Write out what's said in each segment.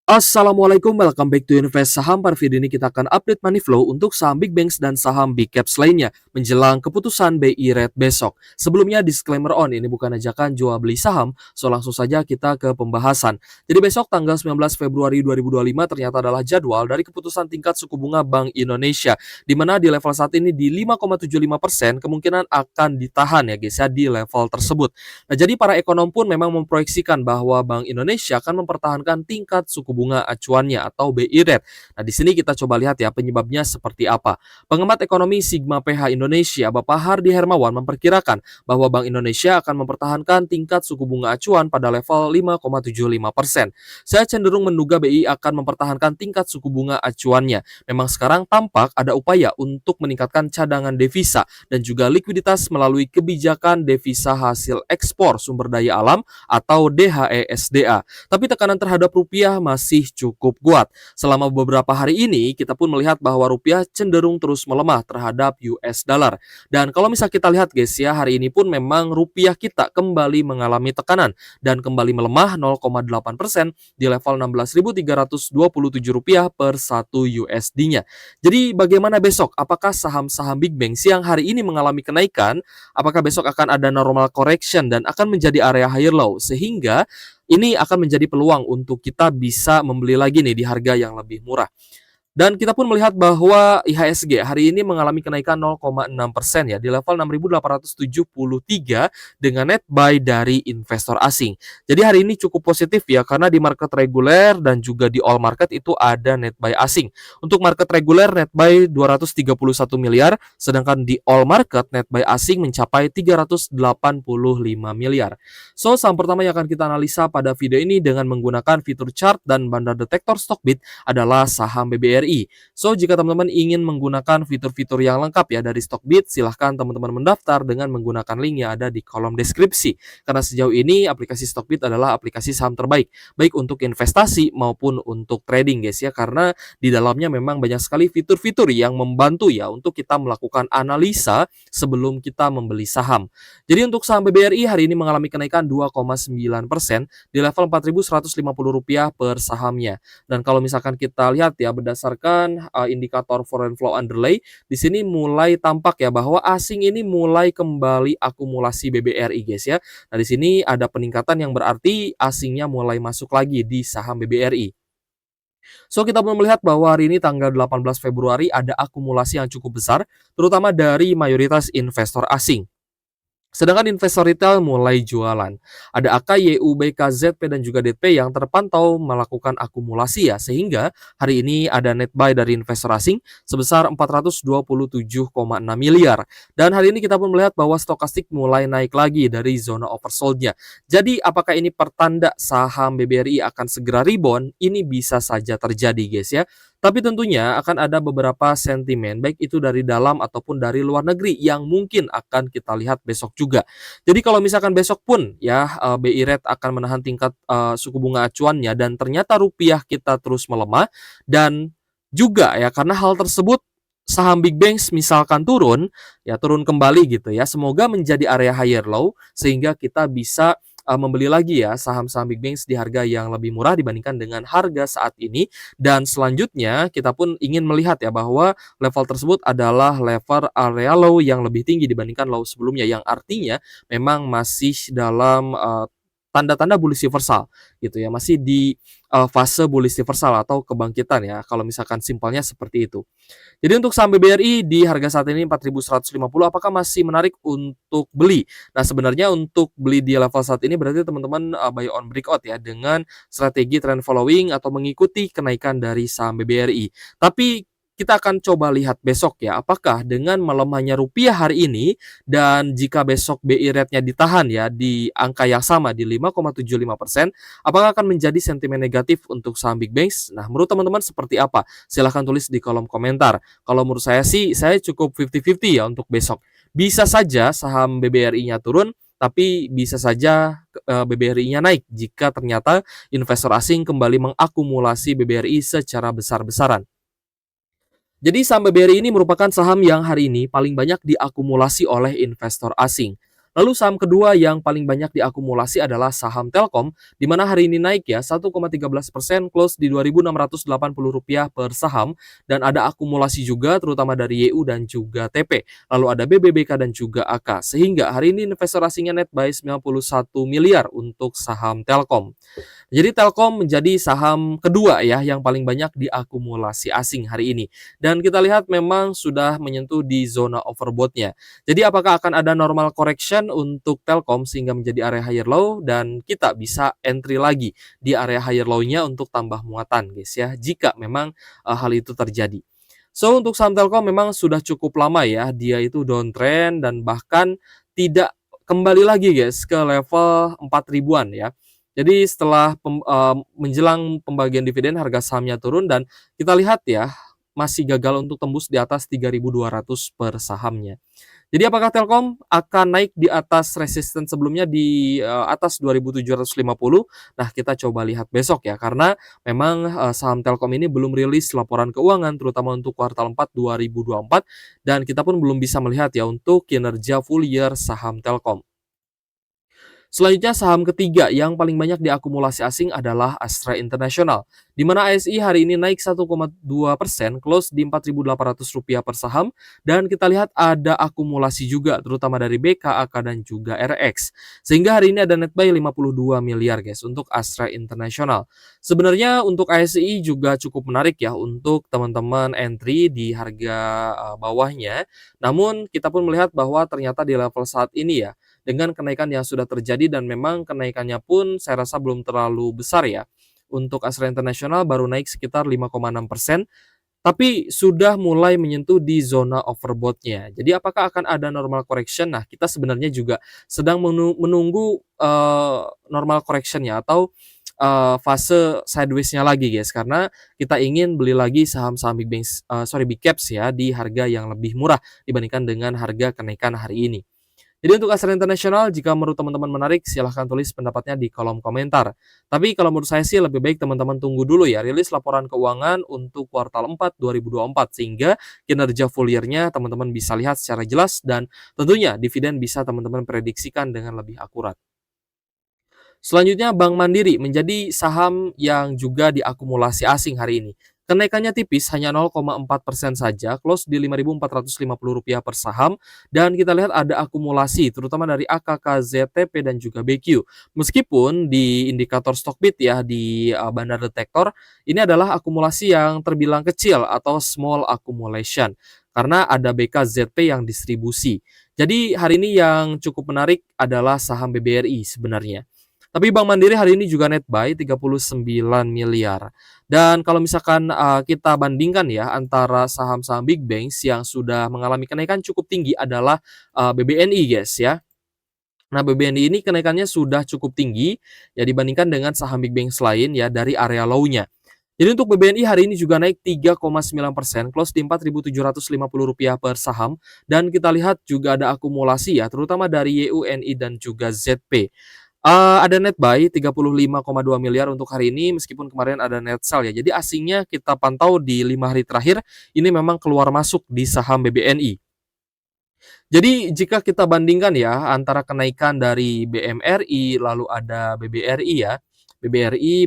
Assalamualaikum, welcome back to Invest Saham. Pada video ini kita akan update money flow untuk saham Big Banks dan saham Big Caps lainnya menjelang keputusan BI Rate besok. Sebelumnya disclaimer on, ini bukan ajakan jual beli saham, so langsung saja kita ke pembahasan. Jadi besok tanggal 19 Februari 2025 ternyata adalah jadwal dari keputusan tingkat suku bunga Bank Indonesia, di mana di level saat ini di 5,75% kemungkinan akan ditahan ya guys ya di level tersebut. Nah, jadi para ekonom pun memang memproyeksikan bahwa Bank Indonesia akan mempertahankan tingkat suku bunga acuannya atau BI Rate. Nah, di sini kita coba lihat ya penyebabnya seperti apa. Pengamat ekonomi Sigma PH Indonesia, Bapak Hardi Hermawan memperkirakan bahwa Bank Indonesia akan mempertahankan tingkat suku bunga acuan pada level 5,75%. Saya cenderung menduga BI akan mempertahankan tingkat suku bunga acuannya. Memang sekarang tampak ada upaya untuk meningkatkan cadangan devisa dan juga likuiditas melalui kebijakan devisa hasil ekspor sumber daya alam atau DHESDA. Tapi tekanan terhadap rupiah masih cukup kuat. Selama beberapa hari ini, kita pun melihat bahwa rupiah cenderung terus melemah terhadap US dollar. Dan kalau misal kita lihat guys ya, hari ini pun memang rupiah kita kembali mengalami tekanan dan kembali melemah 0,8% di level 16.327 rupiah per 1 USD-nya. Jadi bagaimana besok? Apakah saham-saham Big Banks yang hari ini mengalami kenaikan, apakah besok akan ada normal correction dan akan menjadi area higher low, sehingga ini akan menjadi peluang untuk kita bisa membeli lagi nih di harga yang lebih murah. Dan kita pun melihat bahwa IHSG hari ini mengalami kenaikan 0,6% ya di level 6.873 dengan net buy dari investor asing. Jadi hari ini cukup positif ya karena di market reguler dan juga di all market itu ada net buy asing. Untuk market reguler net buy 231 miliar, sedangkan di all market net buy asing mencapai 385 miliar. So, saham pertama yang akan kita analisa pada video ini dengan menggunakan fitur chart dan bandar detektor Stockbit adalah saham BBRI. So, jika teman-teman ingin menggunakan fitur-fitur yang lengkap ya dari Stockbit, silahkan teman-teman mendaftar dengan menggunakan link yang ada di kolom deskripsi. Karena sejauh ini aplikasi Stockbit adalah aplikasi saham terbaik, baik untuk investasi maupun untuk trading guys ya, karena di dalamnya memang banyak sekali fitur-fitur yang membantu ya untuk kita melakukan analisa sebelum kita membeli saham. Jadi untuk saham BBRI hari ini mengalami kenaikan 2,9% di level Rp4.150 per sahamnya. Dan kalau misalkan kita lihat ya berdasarkan indikator foreign flow underlay, di sini mulai tampak ya bahwa asing ini mulai kembali akumulasi BBRI guys ya. Nah, di sini ada peningkatan yang berarti asingnya mulai masuk lagi di saham BBRI. So, kita pun melihat bahwa hari ini tanggal 18 Februari ada akumulasi yang cukup besar, terutama dari mayoritas investor asing. Sedangkan investor retail mulai jualan. Ada AK, YU, BK, ZP, dan juga DP yang terpantau melakukan akumulasi ya, sehingga hari ini ada net buy dari investor asing sebesar 427,6 miliar. Dan hari ini kita pun melihat bahwa stokastik mulai naik lagi dari zona oversold-nya. Jadi apakah ini pertanda saham BBRI akan segera rebound? Ini bisa saja terjadi guys ya. Tapi tentunya akan ada beberapa sentimen, baik itu dari dalam ataupun dari luar negeri yang mungkin akan kita lihat besok juga. Jadi kalau misalkan besok pun ya BI Rate akan menahan tingkat suku bunga acuannya dan ternyata rupiah kita terus melemah dan juga ya karena hal tersebut saham Big Banks misalkan turun, ya turun kembali gitu ya. Semoga menjadi area higher low sehingga kita bisa membeli lagi ya saham-saham Big Banks di harga yang lebih murah dibandingkan dengan harga saat ini. Dan selanjutnya kita pun ingin melihat ya bahwa level tersebut adalah level area low yang lebih tinggi dibandingkan low sebelumnya, yang artinya memang masih dalam tanda-tanda bullish reversal gitu ya, masih di fase bullish reversal atau kebangkitan ya kalau misalkan simpelnya seperti itu. Jadi untuk saham BBRI di harga saat ini 4.150, apakah masih menarik untuk beli? Nah, sebenarnya untuk beli di level saat ini berarti teman-teman buy on breakout ya dengan strategi trend following atau mengikuti kenaikan dari saham BBRI. Tapi kita akan coba lihat besok ya, apakah dengan melemahnya rupiah hari ini dan jika besok BI rate-nya ditahan ya di angka yang sama di 5,75%, apakah akan menjadi sentimen negatif untuk saham Big Banks? Nah, menurut teman-teman seperti apa? Silahkan tulis di kolom komentar. Kalau menurut saya sih, saya cukup 50-50 ya untuk besok. Bisa saja saham BBRI-nya turun, tapi bisa saja BBRI-nya naik jika ternyata investor asing kembali mengakumulasi BBRI secara besar-besaran. Jadi saham BBRI ini merupakan saham yang hari ini paling banyak diakumulasi oleh investor asing. Lalu saham kedua yang paling banyak diakumulasi adalah saham Telkom, di mana hari ini naik ya 1,13% close di Rp2.680 per saham, dan ada akumulasi juga terutama dari YU dan juga TP. Lalu ada BBBK dan juga AK. Sehingga hari ini investor asingnya net buy 91 miliar untuk saham Telkom. Jadi Telkom menjadi saham kedua ya yang paling banyak diakumulasi asing hari ini. Dan kita lihat memang sudah menyentuh di zona overbought-nya. Jadi apakah akan ada normal correction untuk Telkom sehingga menjadi area higher low, dan kita bisa entry lagi di area higher low-nya untuk tambah muatan guys ya, jika memang hal itu terjadi. So untuk saham Telkom memang sudah cukup lama ya dia itu downtrend dan bahkan tidak kembali lagi guys ke level 4 ribuan ya. Jadi setelah menjelang pembagian dividen harga sahamnya turun, dan kita lihat ya masih gagal untuk tembus di atas 3.200 per sahamnya. Jadi apakah Telkom akan naik di atas resisten sebelumnya di atas 2.750? Nah, kita coba lihat besok ya, karena memang saham Telkom ini belum rilis laporan keuangan terutama untuk kuartal 4 2024, dan kita pun belum bisa melihat ya untuk kinerja full year saham Telkom. Selanjutnya saham ketiga yang paling banyak diakumulasi asing adalah Astra International, di mana ASI hari ini naik 1,2% close di Rp4.800 per saham, dan kita lihat ada akumulasi juga terutama dari BK, AK dan juga RX. Sehingga hari ini ada net buy 52 miliar guys untuk Astra International. Sebenarnya untuk ASI juga cukup menarik ya untuk teman-teman entry di harga bawahnya. Namun kita pun melihat bahwa ternyata di level saat ini ya, dengan kenaikan yang sudah terjadi, dan memang kenaikannya pun saya rasa belum terlalu besar ya. Untuk Astra International baru naik sekitar 5,6%, tapi sudah mulai menyentuh di zona overbought-nya. Jadi apakah akan ada normal correction? Nah, kita sebenarnya juga sedang menunggu normal correction-nya atau fase sideways-nya lagi guys, karena kita ingin beli lagi saham-saham big caps ya di harga yang lebih murah dibandingkan dengan harga kenaikan hari ini. Jadi untuk Astra International, jika menurut teman-teman menarik, silahkan tulis pendapatnya di kolom komentar. Tapi kalau menurut saya sih lebih baik teman-teman tunggu dulu ya rilis laporan keuangan untuk kuartal 4 2024, sehingga kinerja full year-nya teman-teman bisa lihat secara jelas, dan tentunya dividen bisa teman-teman prediksikan dengan lebih akurat. Selanjutnya Bank Mandiri menjadi saham yang juga diakumulasi asing hari ini. Kenaikannya tipis, hanya 0,4% saja, close di Rp5.450 per saham, dan kita lihat ada akumulasi terutama dari AKK, ZTP dan juga BQ. Meskipun di indikator Stockbit ya di Bandar Detektor ini adalah akumulasi yang terbilang kecil atau small accumulation karena ada BKZP yang distribusi. Jadi hari ini yang cukup menarik adalah saham BBRI sebenarnya. Tapi Bank Mandiri hari ini juga net buy 39 miliar. Dan kalau misalkan kita bandingkan ya antara saham-saham big banks yang sudah mengalami kenaikan cukup tinggi adalah BBNI guys ya. Nah, BBNI ini kenaikannya sudah cukup tinggi ya dibandingkan dengan saham big banks lain ya dari area low-nya. Jadi untuk BBNI hari ini juga naik 3,9%, close di Rp4.750 per saham, dan kita lihat juga ada akumulasi ya terutama dari YUNI dan juga ZP. Ada net buy 35,2 miliar untuk hari ini meskipun kemarin ada net sell ya. Jadi asingnya kita pantau di 5 hari terakhir ini memang keluar masuk di saham BBNI. Jadi jika kita bandingkan ya antara kenaikan dari BMRI lalu ada BBRI ya. BBRI,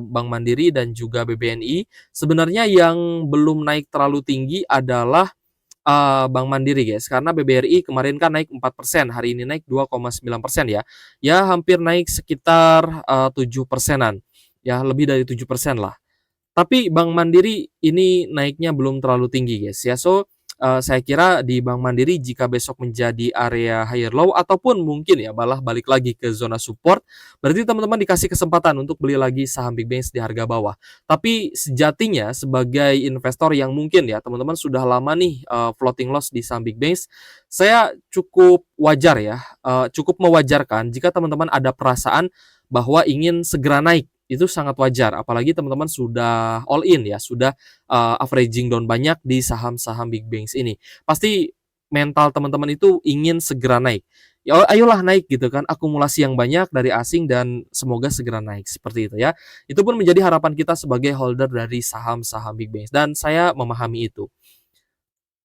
Bank Mandiri dan juga BBNI, sebenarnya yang belum naik terlalu tinggi adalah Bank Mandiri guys, karena BBRI kemarin kan naik 4%, hari ini naik 2,9% ya. Ya hampir naik sekitar 7%-an. Ya lebih dari 7% lah. Tapi Bank Mandiri ini naiknya belum terlalu tinggi guys ya. So saya kira di Bank Mandiri jika besok menjadi area higher low ataupun mungkin ya malah balik lagi ke zona support, berarti teman-teman dikasih kesempatan untuk beli lagi saham big banks di harga bawah. Tapi sejatinya sebagai investor yang mungkin ya teman-teman sudah lama nih floating loss di saham big banks, saya cukup wajar ya, cukup mewajarkan jika teman-teman ada perasaan bahwa ingin segera naik. Itu sangat wajar, apalagi teman-teman sudah all in ya, sudah averaging down banyak di saham-saham big banks ini. Pasti mental teman-teman itu ingin segera naik. Ya ayolah naik gitu kan, akumulasi yang banyak dari asing dan semoga segera naik seperti itu ya. Itu pun menjadi harapan kita sebagai holder dari saham-saham big banks dan saya memahami itu.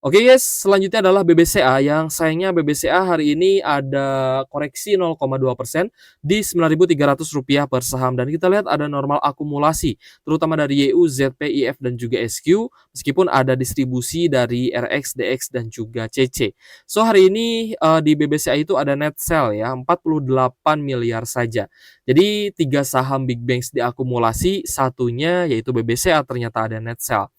Oke guys, selanjutnya adalah BBCA yang sayangnya BBCA hari ini ada koreksi 0,2% di Rp9.300 per saham dan kita lihat ada normal akumulasi terutama dari YU, ZP, IF dan juga SQ meskipun ada distribusi dari RX, DX dan juga CC. So hari ini di BBCA itu ada net sell ya 48 miliar saja. Jadi 3 saham Big Banks diakumulasi, satunya yaitu BBCA ternyata ada net sell.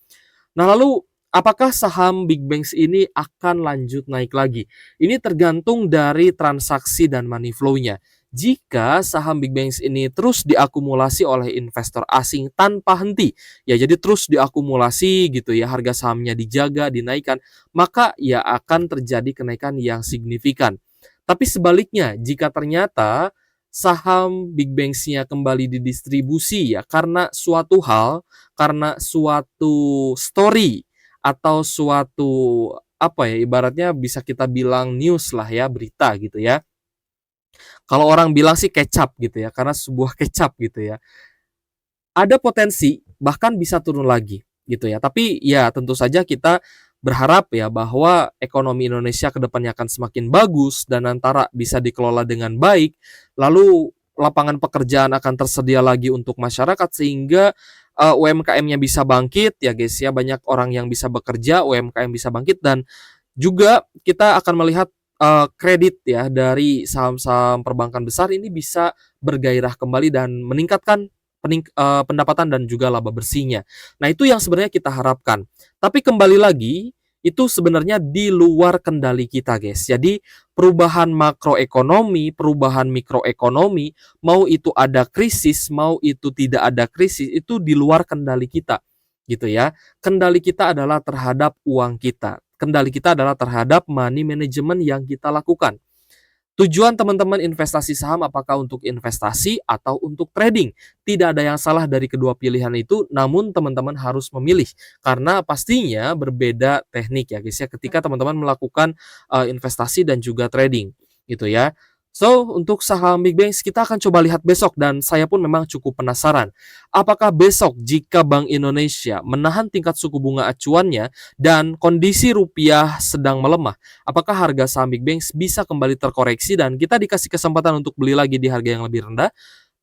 Nah, lalu apakah saham Big Banks ini akan lanjut naik lagi? Ini tergantung dari transaksi dan money flow-nya. Jika saham Big Banks ini terus diakumulasi oleh investor asing tanpa henti, ya jadi terus diakumulasi gitu ya, harga sahamnya dijaga, dinaikkan, maka ya akan terjadi kenaikan yang signifikan. Tapi sebaliknya, jika ternyata saham Big Banks-nya kembali didistribusi ya karena suatu hal, karena suatu story atau suatu apa ya, ibaratnya bisa kita bilang news lah ya, berita gitu ya. Kalau orang bilang sih kecap gitu ya, karena sebuah kecap gitu ya. Ada potensi bahkan bisa turun lagi gitu ya. Tapi ya tentu saja kita berharap ya bahwa ekonomi Indonesia ke depannya akan semakin bagus dan antara bisa dikelola dengan baik, lalu lapangan pekerjaan akan tersedia lagi untuk masyarakat sehingga UMKM-nya bisa bangkit ya guys ya, banyak orang yang bisa bekerja, UMKM bisa bangkit dan juga kita akan melihat kredit ya dari saham-saham perbankan besar ini bisa bergairah kembali dan meningkatkan pendapatan dan juga laba bersihnya. Nah, itu yang sebenarnya kita harapkan. Tapi kembali lagi, itu sebenarnya di luar kendali kita, guys. Jadi, perubahan makroekonomi, perubahan mikroekonomi, mau itu ada krisis, mau itu tidak ada krisis, itu di luar kendali kita, gitu ya. Kendali kita adalah terhadap uang kita. Kendali kita adalah terhadap money management yang kita lakukan. Tujuan teman-teman investasi saham apakah untuk investasi atau untuk trading? Tidak ada yang salah dari kedua pilihan itu, namun teman-teman harus memilih karena pastinya berbeda teknik ya guys ya ketika teman-teman melakukan investasi dan juga trading gitu ya. So, untuk saham Big Banks kita akan coba lihat besok dan saya pun memang cukup penasaran. Apakah besok jika Bank Indonesia menahan tingkat suku bunga acuannya dan kondisi rupiah sedang melemah, apakah harga saham Big Banks bisa kembali terkoreksi dan kita dikasih kesempatan untuk beli lagi di harga yang lebih rendah?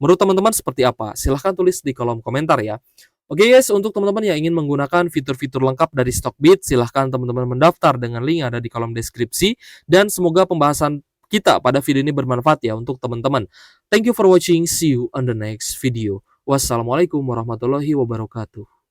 Menurut teman-teman seperti apa? Silahkan tulis di kolom komentar ya. Oke guys, untuk teman-teman yang ingin menggunakan fitur-fitur lengkap dari Stockbit, silahkan teman-teman mendaftar dengan link yang ada di kolom deskripsi. Dan semoga pembahasan kita pada video ini bermanfaat ya untuk teman-teman. Thank you for watching, see you on the next video. Wassalamualaikum warahmatullahi wabarakatuh.